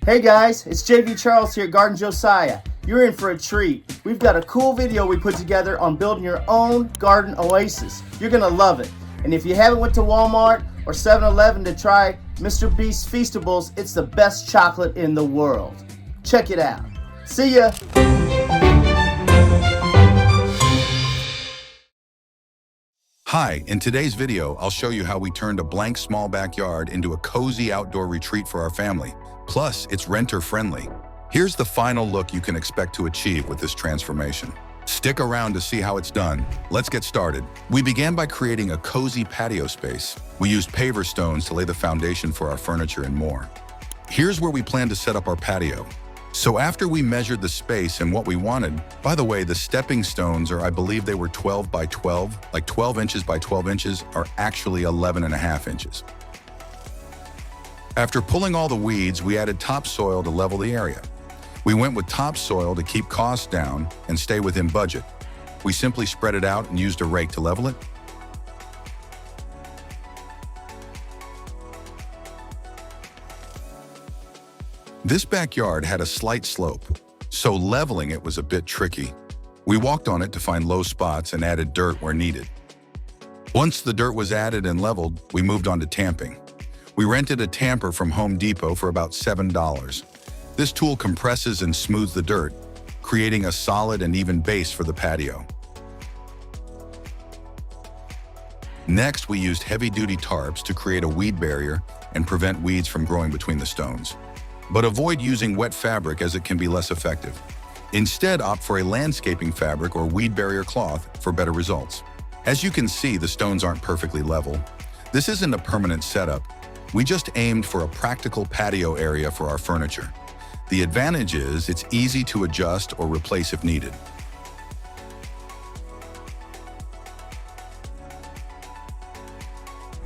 Hey guys, it's JV Charles here at Garden Josiah. You're in for a treat. We've got a cool video we put together on building your own garden oasis. You're gonna love it. And if you haven't went to Walmart or 7-Eleven to try Mr. Beast's Feastables, it's the best chocolate in the world. Check it out. See ya. Hi, in today's video, I'll show you how we turned a blank small backyard into a cozy outdoor retreat for our family. Plus, it's renter-friendly. Here's the final look you can expect to achieve with this transformation. Stick around to see how it's done. Let's get started. We began by creating a cozy patio space. We used paver stones to lay the foundation for our furniture and more. Here's where we plan to set up our patio. So after we measured the space and what we wanted, by the way, the stepping stones I believe they were 12 by 12, like 12 inches by 12 inches, are actually 11.5 inches. After pulling all the weeds, we added topsoil to level the area. We went with topsoil to keep costs down and stay within budget. We simply spread it out and used a rake to level it. This backyard had a slight slope, so leveling it was a bit tricky. We walked on it to find low spots and added dirt where needed. Once the dirt was added and leveled, we moved on to tamping. We rented a tamper from Home Depot for about $7. This tool compresses and smooths the dirt, creating a solid and even base for the patio. Next, we used heavy-duty tarps to create a weed barrier and prevent weeds from growing between the stones. But avoid using wet fabric as it can be less effective. Instead, opt for a landscaping fabric or weed barrier cloth for better results. As you can see, the stones aren't perfectly level. This isn't a permanent setup. We just aimed for a practical patio area for our furniture. The advantage is it's easy to adjust or replace if needed.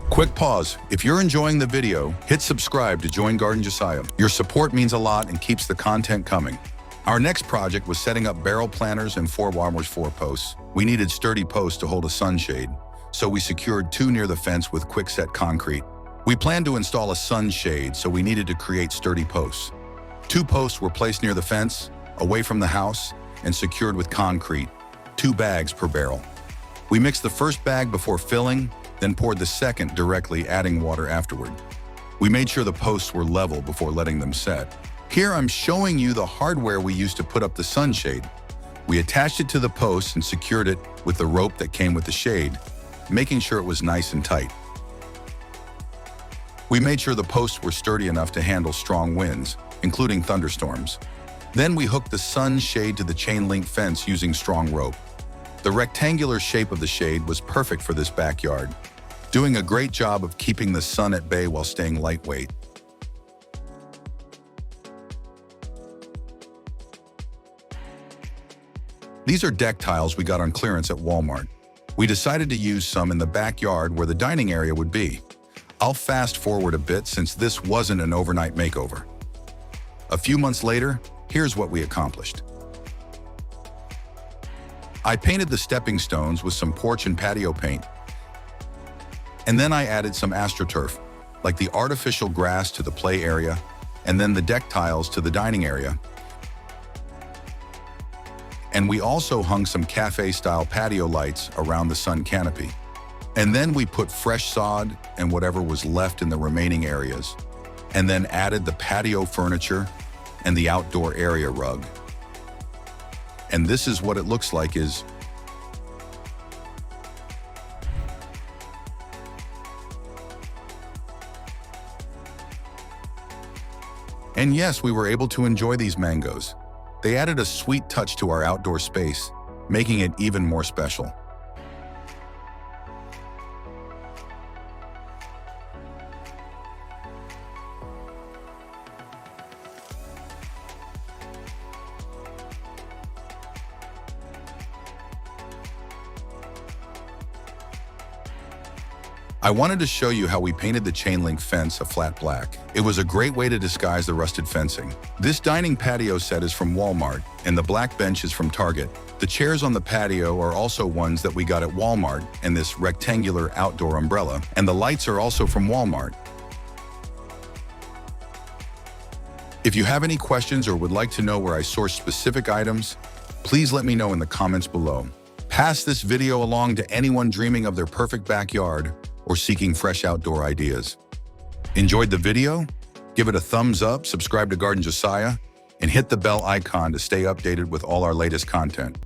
Quick pause. If you're enjoying the video, hit subscribe to join Garden Josiah. Your support means a lot and keeps the content coming. Our next project was setting up barrel planters and 4 warmers 4 posts. We needed sturdy posts to hold a sunshade, so we secured 2 near the fence with quick-set concrete. We planned to install a sunshade, so we needed to create sturdy posts. 2 posts were placed near the fence, away from the house, and secured with concrete, 2 bags per barrel. We mixed the first bag before filling, then poured the second directly, adding water afterward. We made sure the posts were level before letting them set. Here I'm showing you the hardware we used to put up the sunshade. We attached it to the posts and secured it with the rope that came with the shade, making sure it was nice and tight. We made sure the posts were sturdy enough to handle strong winds, including thunderstorms. Then we hooked the sunshade to the chain-link fence using strong rope. The rectangular shape of the shade was perfect for this backyard, doing a great job of keeping the sun at bay while staying lightweight. These are deck tiles we got on clearance at Walmart. We decided to use some in the backyard where the dining area would be. I'll fast forward a bit since this wasn't an overnight makeover. A few months later, here's what we accomplished. I painted the stepping stones with some porch and patio paint, and then I added some AstroTurf, like the artificial grass to the play area, and then the deck tiles to the dining area. And we also hung some cafe-style patio lights around the sun canopy. And then we put fresh sod and whatever was left in the remaining areas, and then added the patio furniture and the outdoor area rug. And this is what it looks like is. And yes, we were able to enjoy these mangoes. They added a sweet touch to our outdoor space, making it even more special. I wanted to show you how we painted the chain link fence a flat black. It was a great way to disguise the rusted fencing. This dining patio set is from Walmart, and the black bench is from Target. The chairs on the patio are also ones that we got at Walmart, and this rectangular outdoor umbrella, and the lights are also from Walmart. If you have any questions or would like to know where I source specific items, please let me know in the comments below. Pass this video along to anyone dreaming of their perfect backyard or seeking fresh outdoor ideas. Enjoyed the video? Give it a thumbs up, subscribe to Garden Josiah, and hit the bell icon to stay updated with all our latest content.